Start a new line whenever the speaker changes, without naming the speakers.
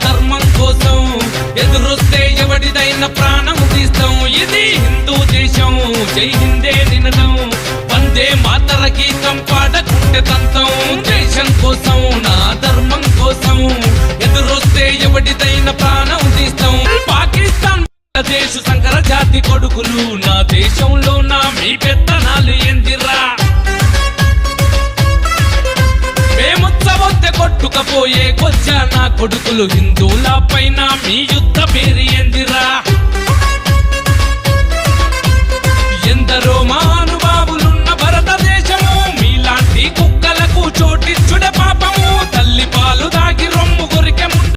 ధర్మం కోసం ఎదురొస్తే ఎవడిదైనా ప్రాణం తీస్తాం ఇది హిందూ దేశం జై హిందే నినదం వందే మాతర గీతం పాడకుంటే తంతం దేశం కోసం నా ధర్మం కోసం ఎదురొస్తే ఎవడిదైనా ప్రాణం తీస్తాం పాకిస్తాన్ దేశ సంకర జాతి కొడుకులు నా దేశంలో నా మీ పెత్తనాలు ఎందిరా మేముచ్చబొత్తే కొట్టుకపోయే కొచ్చా నా కొడుకులు హిందువుల పైన మీ యుద్ధ పేరు ఎందిరా ఎందరో